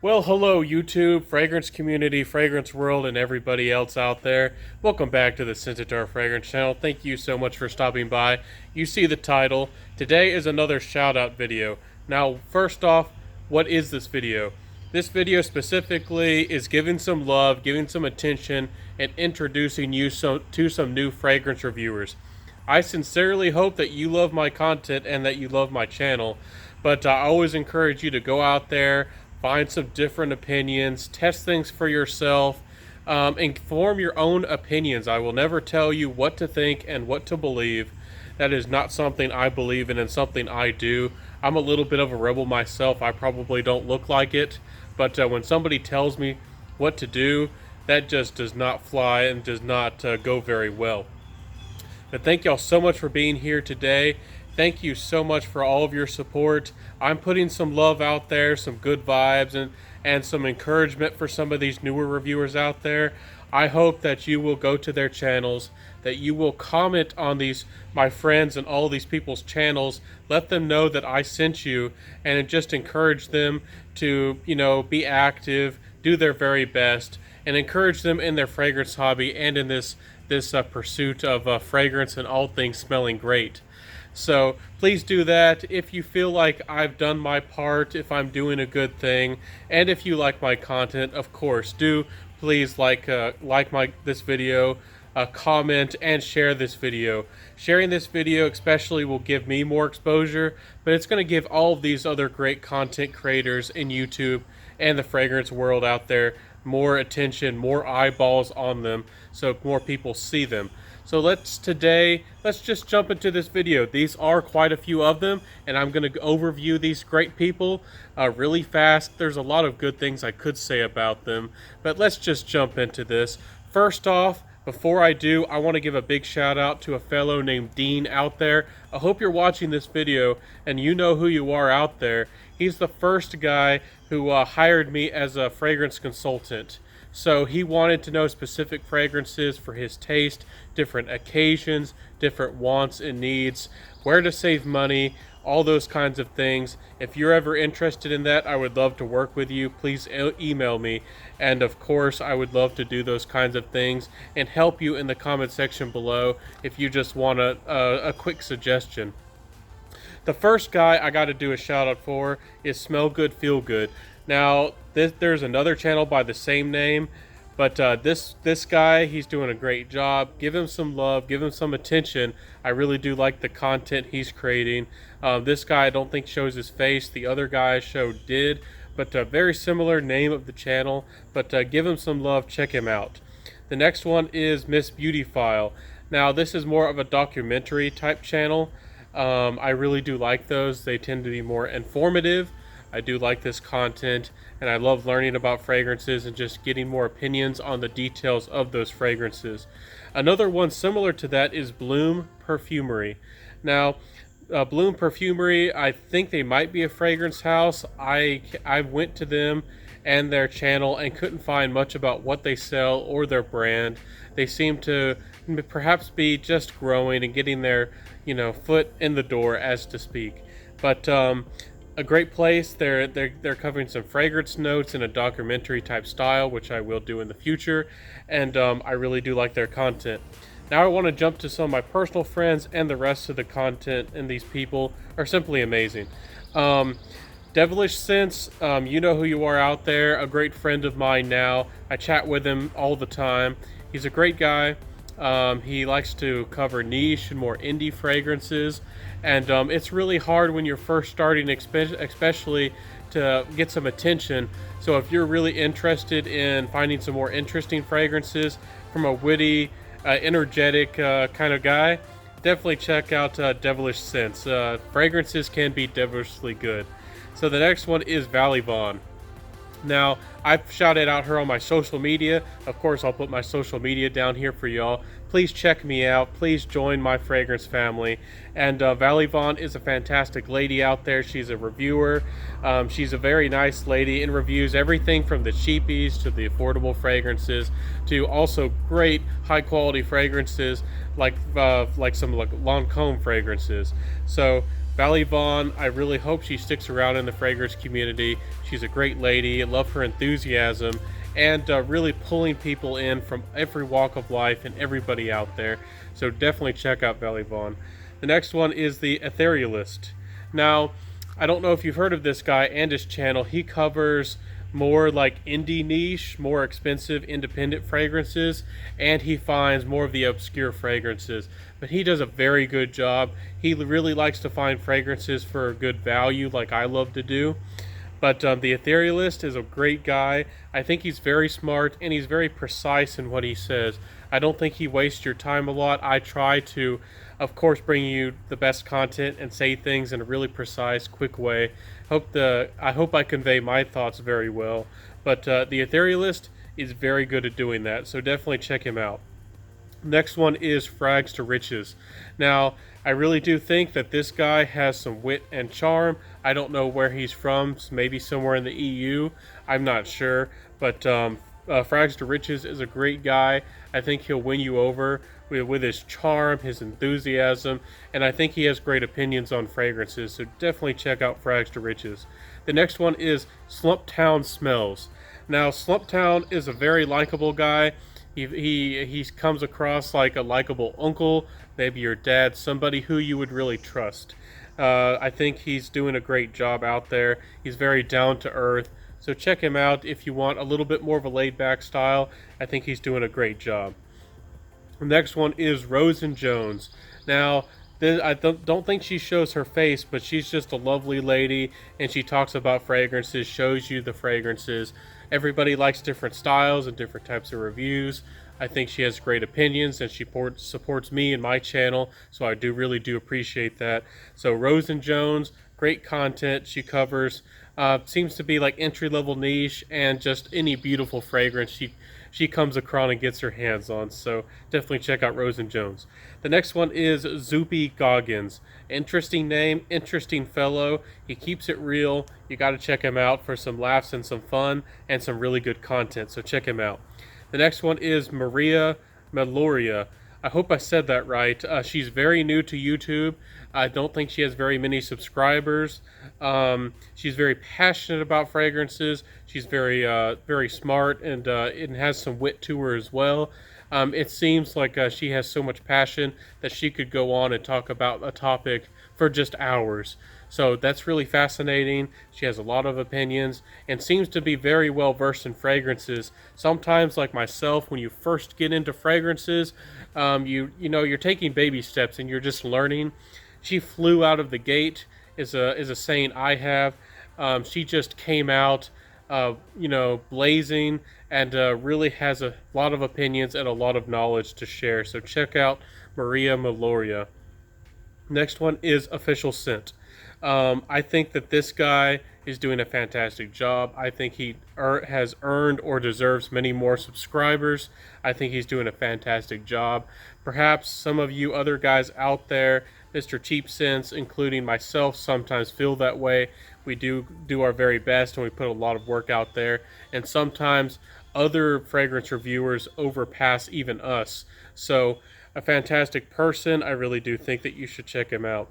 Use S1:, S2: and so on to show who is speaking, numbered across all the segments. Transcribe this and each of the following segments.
S1: Well, hello YouTube, fragrance community, fragrance world, and everybody else out there. Welcome back to the Scentrovert Fragrance channel. Thank you so much for stopping by. You see the title. Today is another shout out video. Now, first off, what is this video? This video specifically is giving some love, giving some attention, and introducing you to some new fragrance reviewers. I sincerely hope that you love my content and that you love my channel, but I always encourage you to go out there, find some different opinions, test things for yourself, and form your own opinions. I will never tell you what to think and what to believe. That is not something I believe in and something I do. I'm a little bit of a rebel myself. I probably don't look like it, but when somebody tells me what to do, that just does not fly and does not go very well. But thank y'all so much for being here today. Thank you so much for all of your support. I'm putting some love out there, some good vibes, and some encouragement for some of these newer reviewers out there. I hope that you will go to their channels, that you will comment on these, my friends and all these people's channels. Let them know that I sent you, and just encourage them to, be active, do their very best, and encourage them in their fragrance hobby and in this pursuit of fragrance and all things smelling great. So please do that if you feel like I've done my part, if I'm doing a good thing, and if you like my content. Of course, do please like this video, comment, and share this video. Sharing this video especially will give me more exposure, but it's going to give all of these other great content creators in YouTube and the fragrance world out there more attention, more eyeballs on them, so more people see them. So let's just jump into this video. These are quite a few of them, and I'm going to overview these great people really fast. There's a lot of good things I could say about them, but let's just jump into this. First off, before I do, I want to give a big shout out to a fellow named Dean out there. I hope you're watching this video and you know who you are out there. He's the first guy who hired me as a fragrance consultant. So he wanted to know specific fragrances for his taste, different occasions, different wants and needs, where to save money, all those kinds of things. If you're ever interested in that, I would love to work with you. Please email me. And of course, I would love to do those kinds of things and help you in the comment section below if you just want a quick suggestion. The first guy I got to do a shout out for is Smell Good, Feel Good. Now, there's another channel by the same name, but this guy, he's doing a great job. Give him some love, give him some attention. I really do like the content he's creating. This guy I don't think shows his face. The other guy I showed did, but a very similar name of the channel. But give him some love, check him out. The next one is Miss Beautyfile. Now, this is more of a documentary type channel. I really do like those. They tend to be more informative. I do like this content, and I love learning about fragrances and just getting more opinions on the details of those fragrances. Another one similar to that is Bloom Perfumery. Now, Bloom Perfumery, I think they might be a fragrance house. I went to them and their channel and couldn't find much about what they sell or their brand. They seem to perhaps be just growing and getting their foot in the door, as to speak. But a great place. They're covering some fragrance notes in a documentary type style, which I will do in the future, and I really do like their content. Now I want to jump to some of my personal friends, and the rest of the content and these people are simply amazing. Devilish Sense, you know who you are out there, a great friend of mine now. I chat with him all the time. He's a great guy. He likes to cover niche and more indie fragrances, and it's really hard when you're first starting, especially to get some attention. So if you're really interested in finding some more interesting fragrances from a witty, energetic kind of guy, definitely check out Devilish Sense. Fragrances can be devilishly good. So the next one is Vaughn. Now, I've shouted out her on my social media. Of course, I'll put my social media down here for y'all. Please check me out. Please join my fragrance family. And Vaughn is a fantastic lady out there. She's a reviewer. She's a very nice lady and reviews everything from the cheapies to the affordable fragrances to also great high quality fragrances like some Lancôme fragrances. So Vaughn, I really hope she sticks around in the fragrance community. She's a great lady. I love her enthusiasm and really pulling people in from every walk of life and everybody out there. So definitely check out Vaughn. The next one is the Etherealist. Now, I don't know if you've heard of this guy and his channel. He covers more like indie niche, more expensive independent fragrances, and he finds more of the obscure fragrances. But he does a very good job. He really likes to find fragrances for good value, like I love to do. But the Etherealist is a great guy. I think he's very smart and he's very precise in what he says. I don't think he wastes your time a lot. I try to, of course, bring you the best content and say things in a really precise, quick way. I hope I convey my thoughts very well. But the Etherealist is very good at doing that, so definitely check him out. Next one is Frags to Riches. Now, I really do think that this guy has some wit and charm. I don't know where he's from, maybe somewhere in the EU. I'm not sure, but Frags to Riches is a great guy. I think he'll win you over with his charm, his enthusiasm, and I think he has great opinions on fragrances, so definitely check out Frags to Riches. The next one is SlopeTownSmells. Now, SlopeTown is a very likable guy. He comes across like a likable uncle, maybe your dad, somebody who you would really trust. I think he's doing a great job out there. He's very down to earth. So check him out if you want a little bit more of a laid back style. I think he's doing a great job. The next one is Rose and Jones. Now, I don't think she shows her face, but she's just a lovely lady, and she talks about fragrances, shows you the fragrances. Everybody likes different styles and different types of reviews. I think she has great opinions, and she supports me and my channel, so I really do appreciate that. So Rose and Jones, great content. She covers, seems to be like entry-level niche and just any beautiful fragrance she comes across and gets her hands on. So definitely check out Rose and Jones. The next one is P Goggin. Interesting name, interesting fellow. He keeps it real. You got to check him out for some laughs and some fun and some really good content. So check him out. The next one is Meloria. I hope I said that right. She's very new to YouTube. I don't think she has very many subscribers. She's very passionate about fragrances. She's very smart and has some wit to her as well. It seems like she has so much passion that she could go on and talk about a topic for just hours. So that's really fascinating. She has a lot of opinions and seems to be very well versed in fragrances. Sometimes, like myself, when you first get into fragrances, you're taking baby steps and you're just learning. She flew out of the gate is a saying I have. She just came out, blazing and really has a lot of opinions and a lot of knowledge to share. So check out Meloria. Next one is Official Scent. I think that this guy is doing a fantastic job. I think he has earned or deserves many more subscribers. I think he's doing a fantastic job. Perhaps some of you other guys out there, Mr. Cheap Sense, including myself, sometimes feel that way. We do our very best and we put a lot of work out there. And sometimes other fragrance reviewers overpass even us. So a fantastic person. I really do think that you should check him out.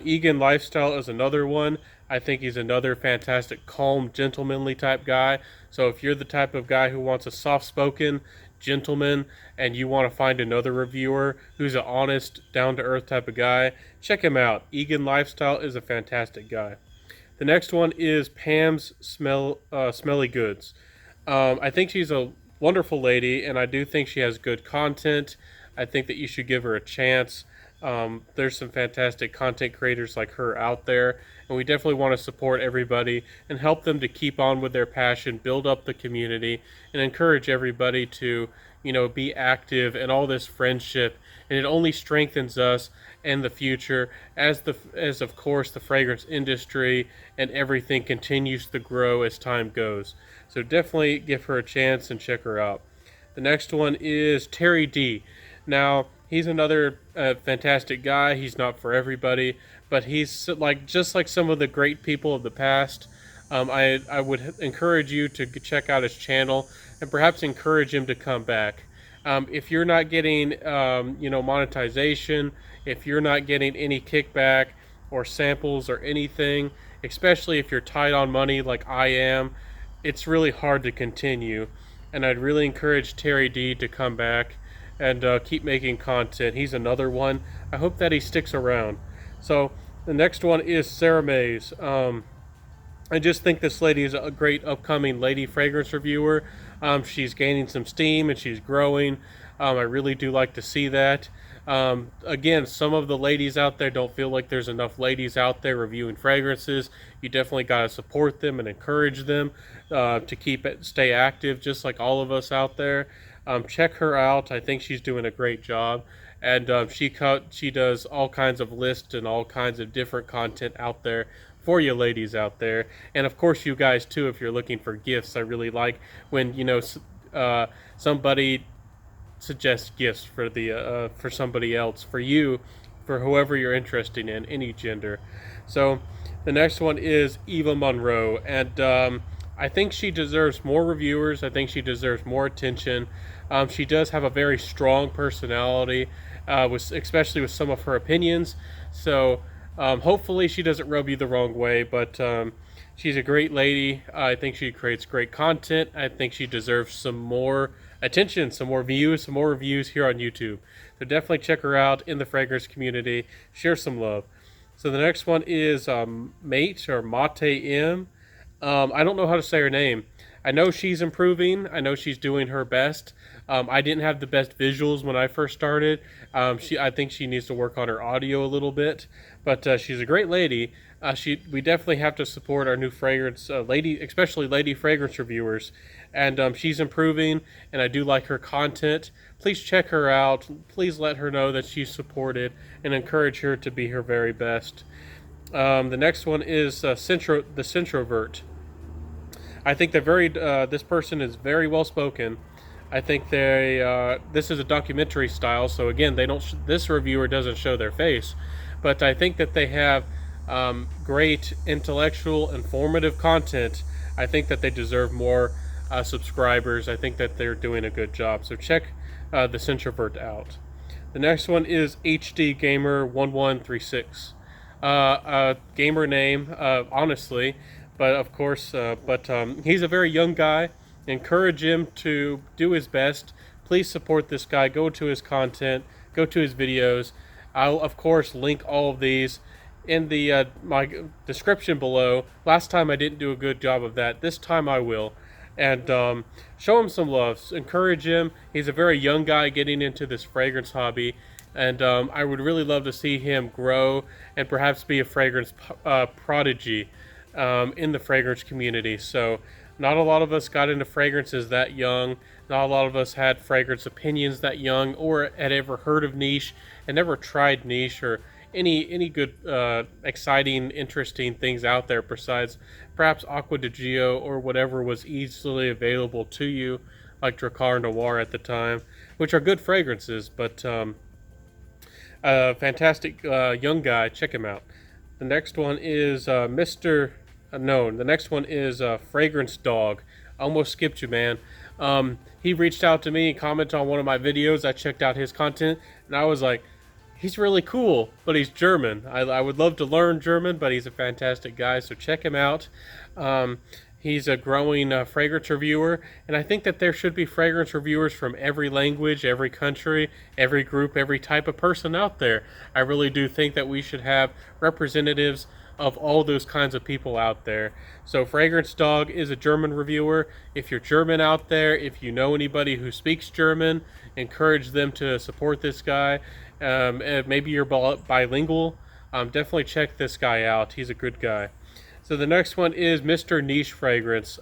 S1: Egan Lifestyle is another one. I think he's another fantastic, calm, gentlemanly type guy. So if you're the type of guy who wants a soft-spoken gentleman and you want to find another reviewer who's an honest, down-to-earth type of guy, check him out. Egan Lifestyle is a fantastic guy. The next one is Pam's Smelly Goods. I think she's a wonderful lady, and I do think she has good content. I think that you should give her a chance. There's some fantastic content creators like her out there, and we definitely want to support everybody and help them to keep on with their passion, build up the community, and encourage everybody to, be active in all this friendship. And it only strengthens us in the future as of course the fragrance industry and everything continues to grow as time goes. So definitely give her a chance and check her out. The next one is Terry D. Now, he's another fantastic guy. He's not for everybody, but he's just like some of the great people of the past. I would encourage you to check out his channel and perhaps encourage him to come back. If you're not getting monetization, if you're not getting any kickback, or samples or anything, especially if you're tight on money like I am, it's really hard to continue. And I'd really encourage Terry D to come back and keep making content. He's another one. I hope that he sticks around. So the next one is Sara Mays. I just think this lady is a great upcoming lady fragrance reviewer. She's gaining some steam and she's growing. I really do like to see that. Again, some of the ladies out there don't feel like there's enough ladies out there reviewing fragrances. You definitely got to support them and encourage them to stay active, just like all of us out there. Check her out. I think she's doing a great job. And she does all kinds of lists and all kinds of different content out there for you ladies out there. And of course you guys too, if you're looking for gifts. I really like when, somebody suggests gifts for somebody else, for you, for whoever you're interested in, any gender. So the next one is Eva Monroe, and I think she deserves more reviewers. I think she deserves more attention. She does have a very strong personality, especially with some of her opinions. So hopefully she doesn't rub you the wrong way, but she's a great lady. I think she creates great content. I think she deserves some more attention, some more views, some more reviews here on YouTube. So definitely check her out in the fragrance community. Share some love. So the next one is Maite or Maite M. I don't know how to say her name. I know she's improving. I know she's doing her best. I didn't have the best visuals when I first started. I think she needs to work on her audio a little bit, but she's a great lady. We definitely have to support our new fragrance lady, especially lady fragrance reviewers. And she's improving, and I do like her content. Please check her out. Please let her know that she's supported, and encourage her to be her very best. The next one is the scentrovert. I think this person is very well spoken. I think this is a documentary style, so again, this reviewer doesn't show their face, but I think that they have great intellectual, informative content. I think that they deserve more subscribers. I think that they're doing a good job. So check the scentrovert out. The next one is HD Gamer 1136. Gamer name, honestly. But of course, he's a very young guy. Encourage him to do his best. Please support this guy. Go to his content. Go to his videos. I'll of course link all of these in the my description below. Last time I didn't do a good job of that. This time I will. And show him some love. Encourage him. He's a very young guy getting into this fragrance hobby. And I would really love to see him grow and perhaps be a fragrance prodigy in the fragrance community. So not a lot of us got into fragrances that young. Not a lot of us had fragrance opinions that young, or had ever heard of niche and never tried niche or any good exciting, interesting things out there besides perhaps Acqua di Gio or whatever was easily available to you, like Drakkar Noir at the time, which are good fragrances, but fantastic young guy. Check him out. The next one is the next one is Fragrance Dog. Almost skipped you, man. He reached out to me and commented on one of my videos. I checked out his content, and I was like, he's really cool, but he's German. I would love to learn German, but he's a fantastic guy, so check him out. He's a growing fragrance reviewer, and I think that there should be fragrance reviewers from every language, every country, every group, every type of person out there. I really do think that we should have representatives of all those kinds of people out there. So Fragrance Dog is a German reviewer. If you're German out there, if you know anybody who speaks German, encourage them to support this guy. Maybe you're bilingual. Definitely check this guy out. He's a good guy. So the next one is Mr. Niche Fragrance.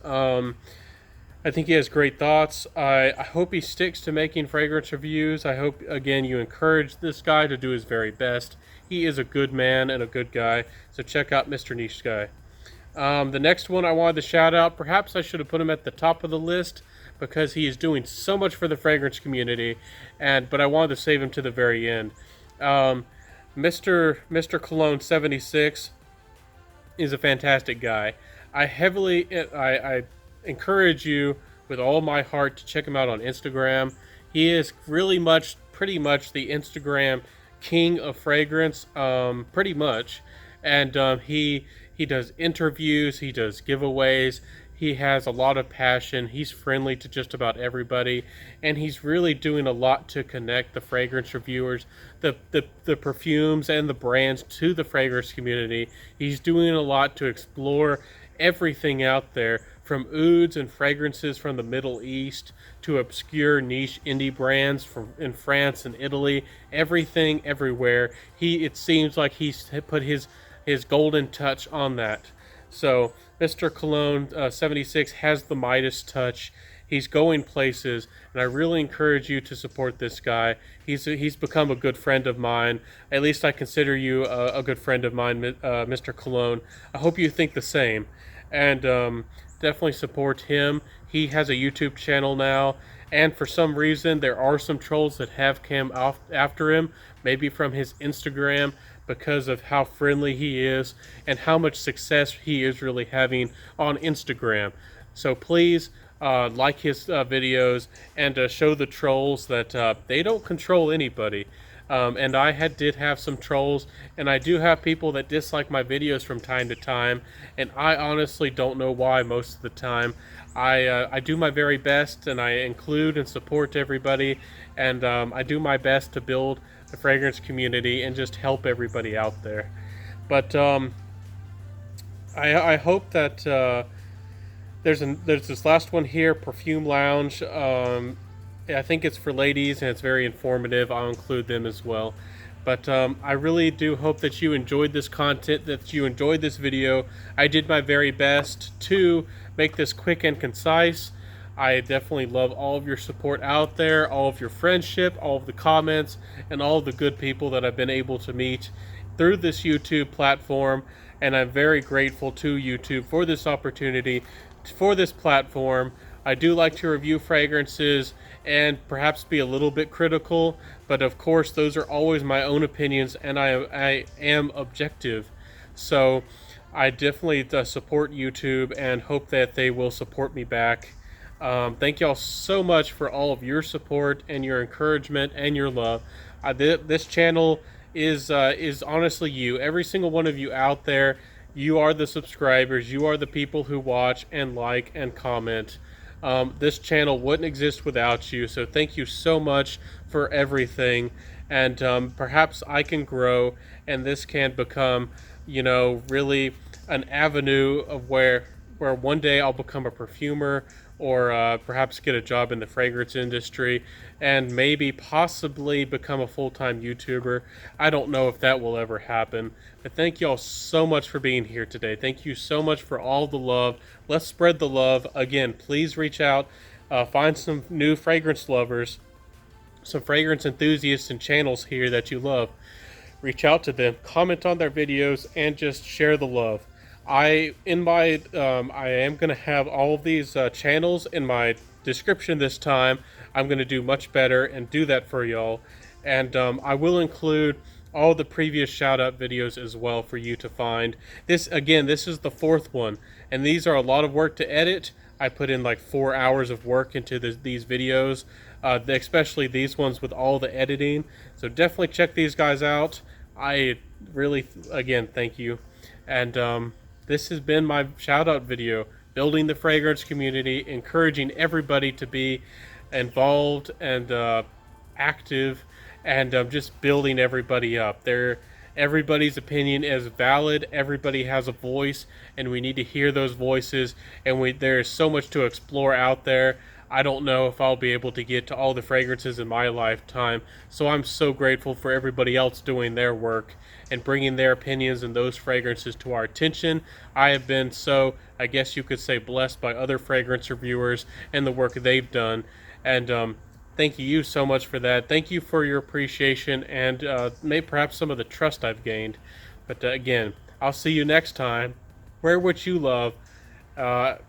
S1: I think he has great thoughts. I hope he sticks to making fragrance reviews. I hope, again, you encourage this guy to do his very best. He is a good man and a good guy, so check out Mr. Niche Guy. The next one I wanted to shout out, perhaps I should have put him at the top of the list because he is doing so much for the fragrance community, but I wanted to save him to the very end. Mr. Cologne 76 is a fantastic guy. I encourage you with all my heart to check him out on Instagram. He is pretty much the Instagram king of fragrance, pretty much. and he does interviews, he does giveaways. He has a lot of passion. He's friendly to just about everybody, and he's really doing a lot to connect the fragrance reviewers, the perfumes and the brands to the fragrance community. He's doing a lot to explore everything out there, from ouds and fragrances from the Middle East to obscure niche indie brands from in France and Italy. Everything, everywhere. It seems like he's put his golden touch on that. So Mr. Cologne 76 has the Midas touch. He's going places, and I really encourage you to support this guy. He's become a good friend of mine. At least I consider you a good friend of mine, Mr. Cologne. I hope you think the same, and definitely support him. He has a YouTube channel now, and for some reason there are some trolls that have come after him, maybe from his Instagram, because of how friendly he is and how much success he is really having on Instagram. So please like his videos and show the trolls that they don't control anybody. And I did have some trolls, and I do have people that dislike my videos from time to time, and I honestly don't know why most of the time. I do my very best, and I include and support everybody, and I do my best to build the fragrance community and just help everybody out there. But I hope that there's this last one here, Perfume Lounge. I think it's for ladies, and it's very informative. I'll include them as well. But I really do hope that you enjoyed this content, that you enjoyed this video. I did my very best to make this quick and concise. I definitely love all of your support out there, all of your friendship, all of the comments, and all of the good people that I've been able to meet through this YouTube platform. And I'm very grateful to YouTube for this opportunity, for this platform. I do like to review fragrances and perhaps be a little bit critical, but of course those are always my own opinions, and I am objective. So I definitely support YouTube and hope that they will support me back. Thank y'all so much for all of your support and your encouragement and your love. This channel is honestly you. Every single one of you out there, you are the subscribers. You are the people who watch and like and comment. This channel wouldn't exist without you, so thank you so much for everything. And perhaps I can grow, and this can become, really an avenue of where one day I'll become a perfumer, or perhaps get a job in the fragrance industry, and maybe possibly become a full-time YouTuber. I don't know if that will ever happen, but thank y'all so much for being here today. Thank you so much for all the love. Let's spread the love. Again, please reach out, find some new fragrance lovers, some fragrance enthusiasts and channels here that you love. Reach out to them, comment on their videos, and just share the love. I am going to have all of these channels in my description this time. I'm going to do much better and do that for y'all. And I will include all the previous shout-out videos as well for you to find. This is the fourth one, and these are a lot of work to edit. I put in like 4 hours of work into these videos, especially these ones with all the editing. So definitely check these guys out. I really, again, thank you. And this has been my shout-out video, building the fragrance community, encouraging everybody to be involved and active, and just building everybody up. Everybody's opinion is valid. Everybody has a voice, and we need to hear those voices. And there's so much to explore out there. I don't know if I'll be able to get to all the fragrances in my lifetime, so I'm so grateful for everybody else doing their work and bringing their opinions and those fragrances to our attention. I have been so, I guess you could say, blessed by other fragrance reviewers and the work they've done, and thank you so much for that. Thank you for your appreciation and maybe perhaps some of the trust I've gained. But again, I'll see you next time. Wear what you love.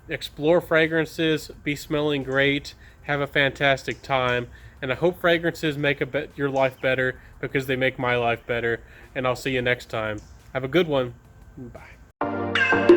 S1: Explore fragrances, be smelling great, have a fantastic time, and I hope fragrances make your life better, because they make my life better. And I'll see you next time. Have a good one. Bye.